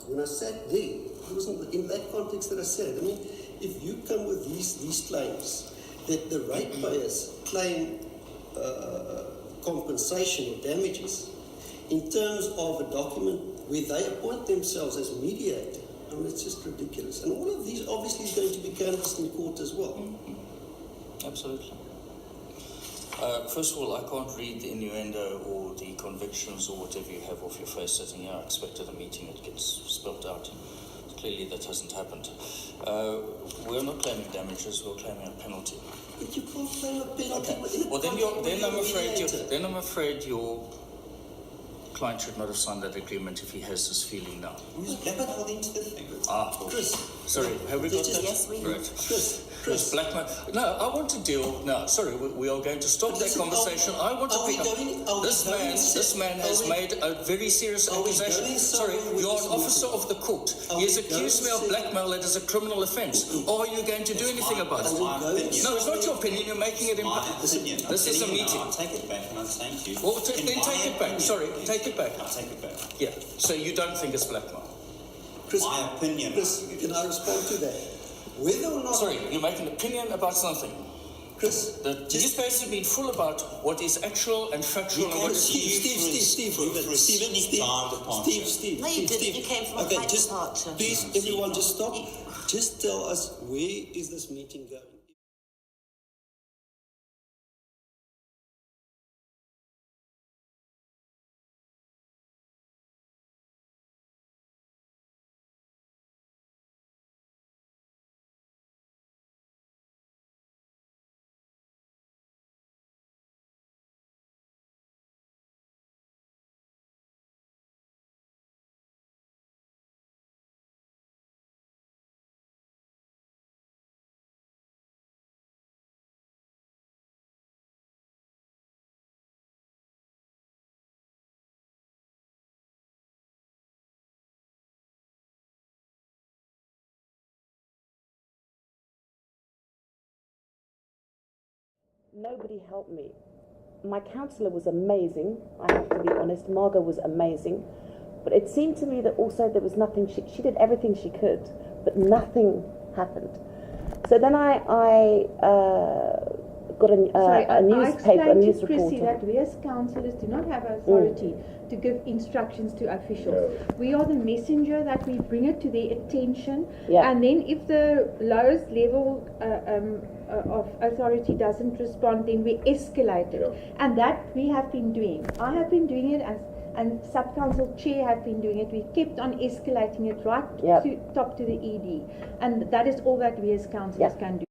When I sat there, it was in that context that I said, I mean, if you come with these claims that the ratepayers claim compensation or damages in terms of a document where they appoint themselves as mediator, I mean, it's just ridiculous. And all of these obviously is going to be canvassed in court as well. Mm-hmm. Absolutely. First of all, I can't read the innuendo or the convictions or whatever you have off your face sitting here. I expect at a meeting it gets spelled out. Clearly that hasn't happened. We're not claiming damages, we're claiming a penalty. But you can't claim a penalty. Okay. Well, then I'm afraid your client should not have signed that agreement if he has this feeling now. But holding to the thing. Chris, sorry, have we got that? Yes, we Right. Chris, Blackman. No, I want to deal. No, sorry, we are going to stop that conversation. I want to pick up. This man has made a very serious accusation. Sorry, you're an officer of the court. He has accused me of blackmail. That is a criminal offence. Are you going to do anything about it? No, it's not your opinion. You're making it. This is a meeting. I'll take it back and I'll thank you. Well, then take it back. Sorry, take it back. I'll take it back. Yeah. So you don't think it's blackmail? Chris, my opinion. Chris, can I respond to that? Whether or not... Sorry, you make an opinion about something. Chris, The newspapers have been full about what is actual and factual and what is... Steve. No, you didn't. You came from a high departure. Please, everyone, just stop. Just tell us, where is this meeting going? Nobody helped me. My counsellor was amazing, I have to be honest. Margot was amazing. But it seemed to me that also there was nothing, she did everything she could, but nothing happened. So then I got a newspaper, a news reporter. Chrissie, that we as councillors do not have authority to give instructions to officials. No. We are the messenger that we bring it to their attention, and then if the lowest level of authority doesn't respond, then we escalate it. And that we have been doing. I have been doing it and sub-council chair have been doing it. We kept on escalating it right to top to the ED. And that is all that we as councillors can do.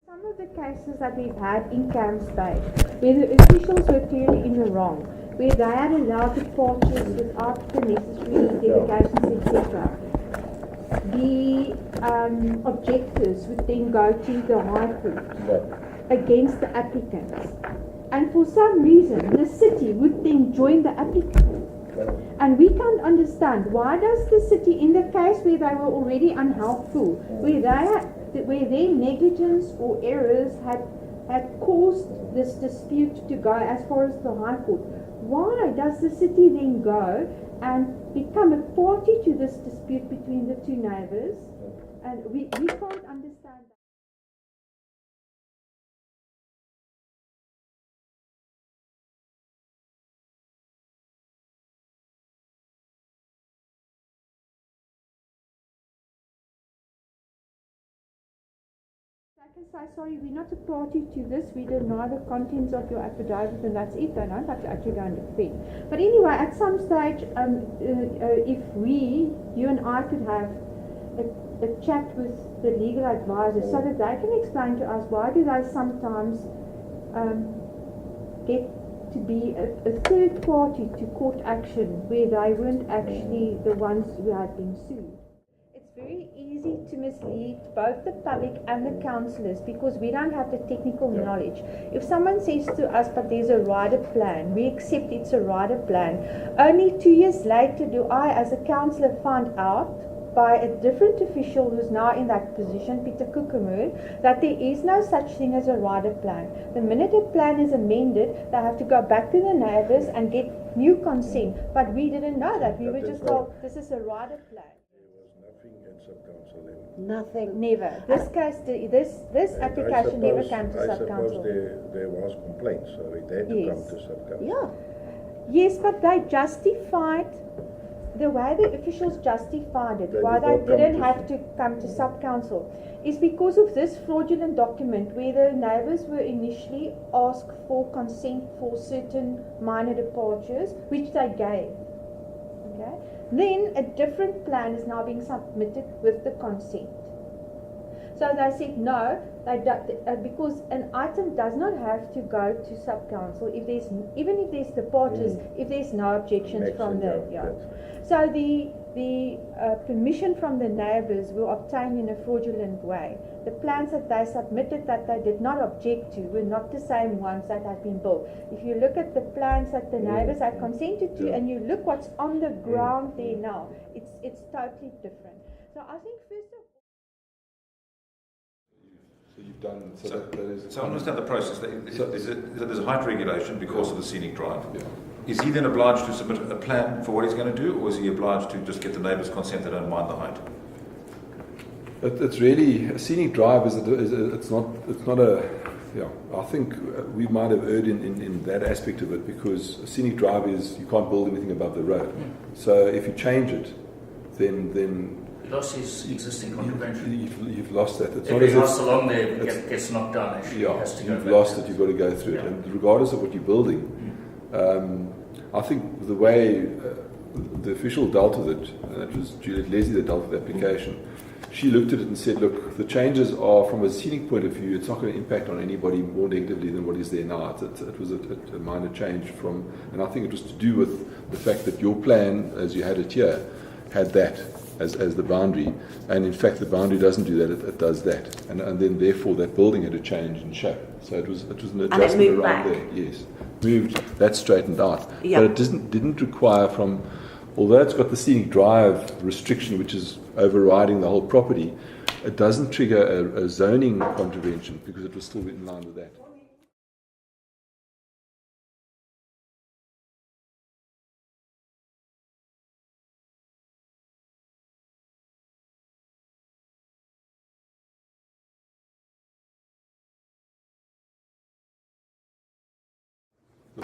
Some of the cases that we've had in Camps Bay, where the officials were clearly in the wrong, where they had allowed departures without the necessary delegations, etc. The objectors would then go to the High Court against the applicants. And for some reason, the city would then join the applicants. And we can't understand, why does the city, in the case where they were already unhelpful, where their negligence or errors had caused this dispute to go as far as the High Court, why does the city then go and become a party to this dispute between the two neighbours? And we can't understand that. can say, sorry, we're not a party to this, we deny the contents of your affidavit, and that's it. They don't have to actually go and defend. But anyway, at some stage, if you and I could have a chat with the legal advisors so that they can explain to us why do they sometimes get to be a third party to court action where they weren't actually the ones who had been sued. Very easy to mislead both the public and the councillors because we don't have the technical knowledge. If someone says to us, but there's a rider plan, we accept it's a rider plan. Only 2 years later do I, as a councillor, find out by a different official who's now in that position, Peter Kukumur, that there is no such thing as a rider plan. The minute a plan is amended, they have to go back to the neighbours and get new consent. But we didn't know that. We were just told this is a rider plan. Nothing. Never. This case, this application never came to sub-council. There was complaints, so it had to come to sub-council. Yeah. Yes, but they justified the way the officials justified it. Why they did not didn't have to come to sub-council is because of this fraudulent document where the neighbours were initially asked for consent for certain minor departures, which they gave. Okay. Then a different plan is now being submitted with the consent. So they said no, because an item does not have to go to sub-council even if there's departures, if there's no objections from the So the permission from the neighbours were obtained in a fraudulent way. The plans that they submitted that they did not object to were not the same ones that had been built. If you look at the plans that the neighbours had consented to and you look what's on the ground there now, it's totally different. So I think first of all, so you've done that is. So I understand the process. There's a height regulation because of the scenic drive. Yeah. Is he then obliged to submit a plan for what he's going to do, or is he obliged to just get the neighbours' consent? They don't mind the height. It's really a scenic drive. It's not a. Yeah, I think we might have erred in that aspect of it because a scenic drive is you can't build anything above the road. So if you change it, then He lost his existing contravention. you've lost that. It's Every not as house along there gets knocked down. Actually, yeah, has to go you've back lost to it. You've got to go through it, Yeah. and regardless of what you're building, I think the way the official dealt with it, and it was Juliet Leslie that dealt with the application. She looked at it and said, "Look, the changes are from a scenic point of view. It's not going to impact on anybody more negatively than what is there now. It was a minor change from, and I think it was to do with the fact that your plan, as you had it here, had that as the boundary, and in fact the boundary doesn't do that. It does that, and then therefore that building had a change in shape. So it was an adjustment around there. Yes, moved that straightened out, Yeah. but it didn't require from." Although it's got the scenic drive restriction, which is overriding the whole property, it doesn't trigger a zoning contravention because it was still in line with that.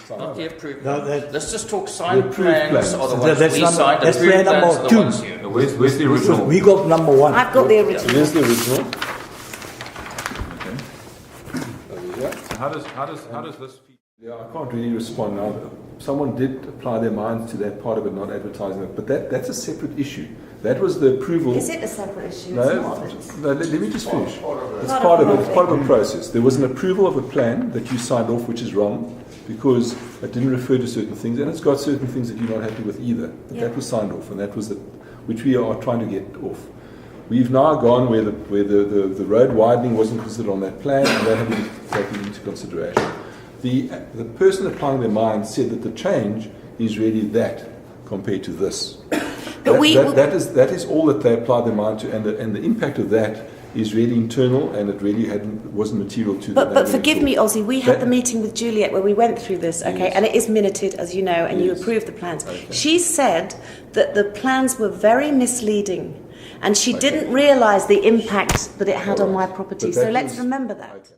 Not the approved No, plans. Let's just talk The signed approved plans plans. are the ones That's we number- signed. that's Approved plan plans number are the two. ones you. Where's the original? We got number one. I've got the original. Here's the original. Okay. Over here. So how does this feature? Yeah, I can't really respond now. Someone did apply their minds to that part of it, not advertising it, but that's a separate issue. That was the approval. Is it a separate issue? No, It's not. It's let me just finish. It's Part part of of the it. It's part of a process. There was an approval of a plan that you signed off, which is wrong because it didn't refer to certain things, and it's got certain things that you're not happy with either. But Yeah. that was signed off, and that was which we are trying to get off. We've now gone where the road widening wasn't considered on that plan, and that had been taken into consideration. The person applying their mind said that the change is really that compared to this. But That is all that they applied their mind to, and the impact of that is really internal, and it really wasn't material to. But forgive me, Ozzy. We had That- the meeting with Juliet where we went through this, okay, Yes. and it is minuted, as you know, and you Yes. approved the plans. Okay. She said that the plans were very misleading, and she Okay. didn't realise the impact that it had on my property. But So that let's was- remember that. Okay.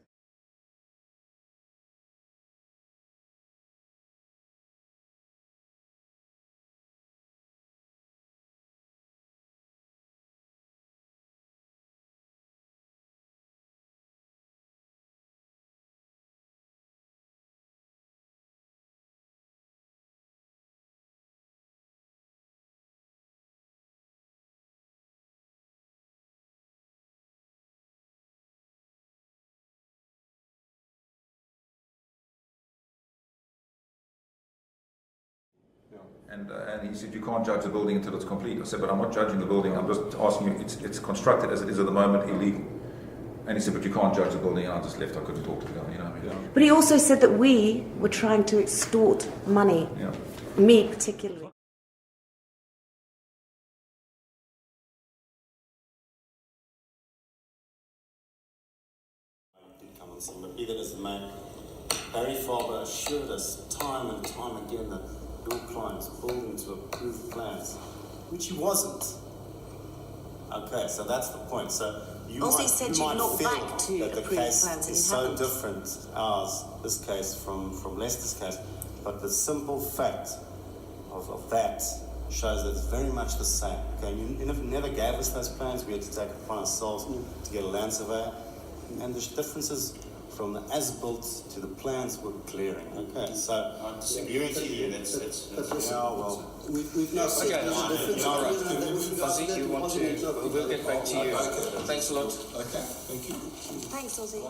And he said, you can't judge the building until it's complete. I said, but I'm not judging the building, I'm just asking you, it's constructed as it is at the moment, illegal. And he said, but you can't judge the building, and I just left, I couldn't talk to the guy, you know what I mean? Yeah. But he also said that we were trying to extort money, me particularly. But be that as it may, Barry Farber assured us time and time again that your client's building to approved plans, which he wasn't. Okay, so that's the point. So you Also, might, he said you you'd might look feel back to that the approved case plans and is you so haven't. different, ours, this case, from Leicester's case, but the simple fact of that shows that it's very much the same. Okay, you never gave us those plans. We had to take it upon ourselves to get a land surveyor, and the differences from the as-built to the plans were clearing. Okay, so I disagree with you. That's yeah, well, We've now said Okay, there's a difference. all right. We'll Ozzy, you want to? We'll get back to you. Thanks a lot. Okay, thank you. Thanks, Ozzy.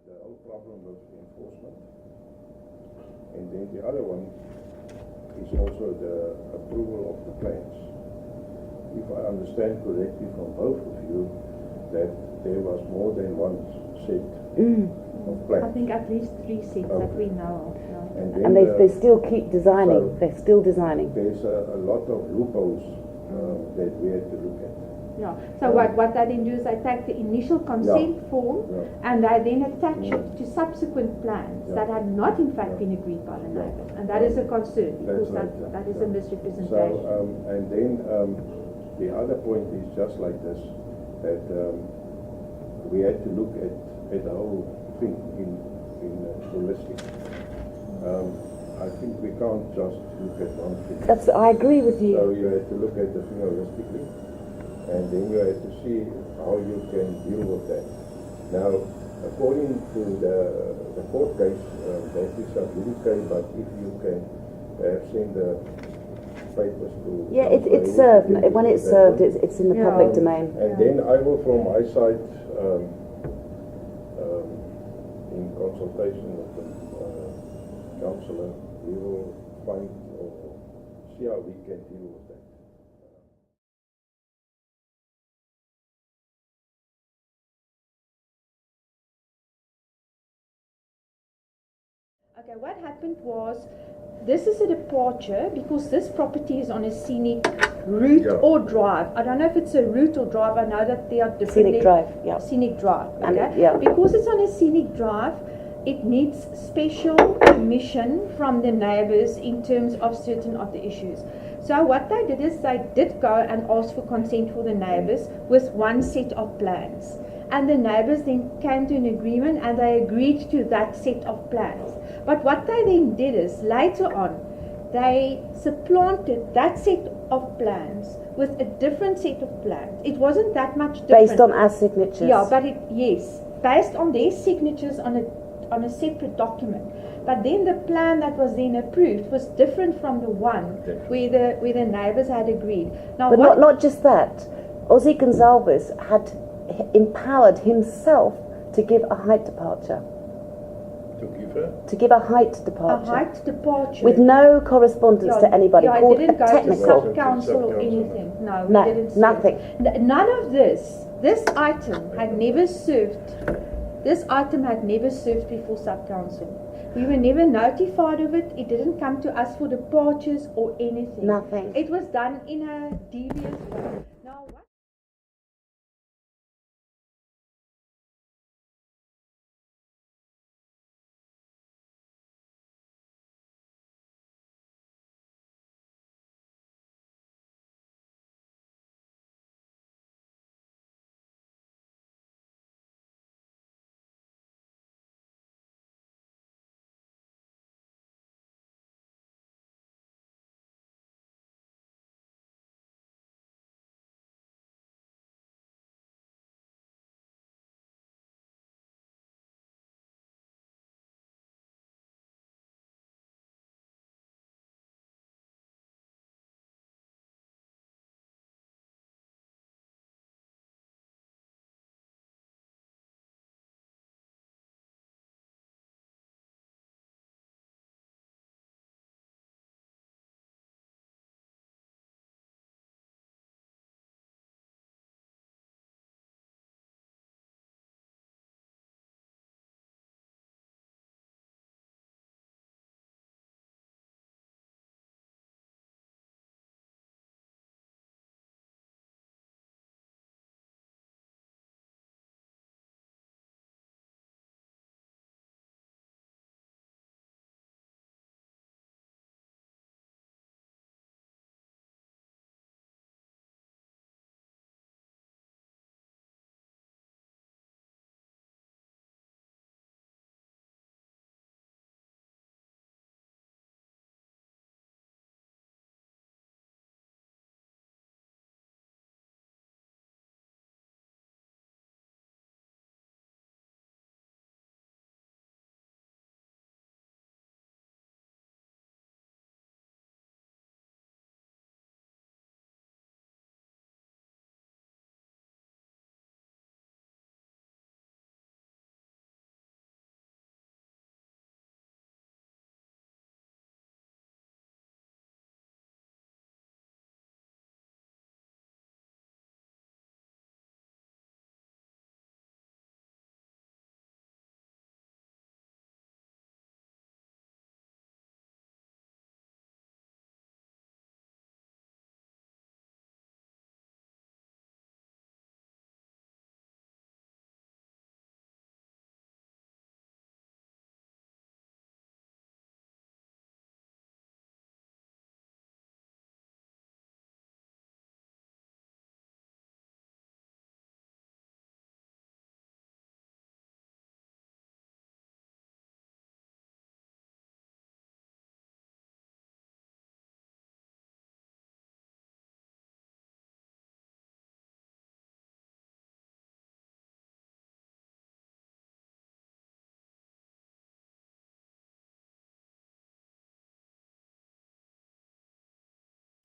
The whole problem was the enforcement. And then the other one is also the approval of the plans. If I understand correctly from both of you, that there was more than one set of plans. I think at least 3 sets that we know of. Yeah. And they still keep designing. They're still designing. There's a lot of loopholes that we had to look at. Yeah. So what they then do is they take the initial consent form and they then attach it to subsequent plans that had not in fact been agreed by the neighbours. And that is a concern because that is a misrepresentation. So, and then the other point is just like this, that we had to look at the whole thing in holistic. I think we can't just look at one thing. I agree with you. So you had to look at the thing holistically, and then you had to see how you can deal with that. Now, according to the court case, that is a judice, but if you can send the papers to... Yeah, it's served. When it's served, it's in the public domain. And then I will, from my side, in consultation with the councillor, we will find or see how we can deal with that. Okay, what happened was, this is a departure because this property is on a scenic route or drive. I don't know if it's a route or drive. I know that there are different... Scenic drive, yeah. Scenic drive, okay? And Because it's on a scenic drive, it needs special permission from the neighbours in terms of certain of the issues. So what they did is they did go and ask for consent for the neighbours with one set of plans. And the neighbours then came to an agreement and they agreed to that set of plans. But what they then did is, later on, they supplanted that set of plans with a different set of plans. It wasn't that much different. Based on our signatures. Yeah, but based on their signatures on a separate document. But then the plan that was then approved was different from the one where the neighbours had agreed. Now, but not just that. Ozzy Gonzalez had empowered himself to give a height departure. To give a height departure. A height departure. With no correspondence to anybody. Yeah, Called it didn't go technical. to sub-council or anything. No, it didn't. Nothing. None of this. This item had never served. This item had never served before sub-council. We were never notified of it. It didn't come to us for departures or anything. Nothing. It was done in a devious way. Now, what?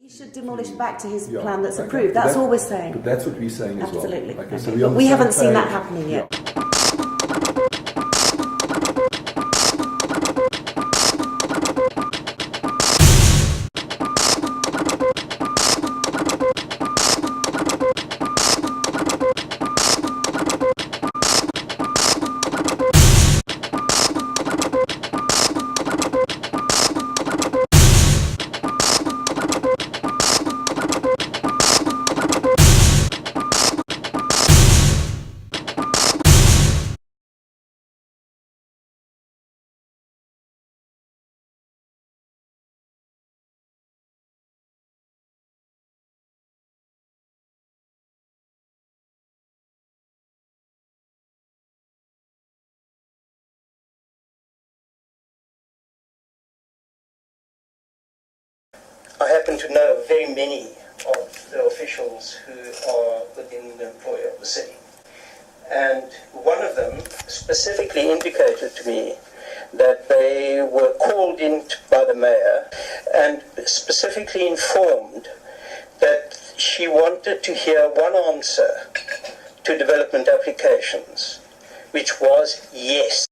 He should demolish back to his Yeah, plan that's okay. approved. That's all we're saying. But that's what we're saying as well. Absolutely. Okay, so Okay. we're on But the we same haven't seen that page. happening yet. Yeah. I happen to know very many of the officials who are within the employ of the city. And one of them specifically indicated to me that they were called in by the mayor and specifically informed that she wanted to hear one answer to development applications, which was yes.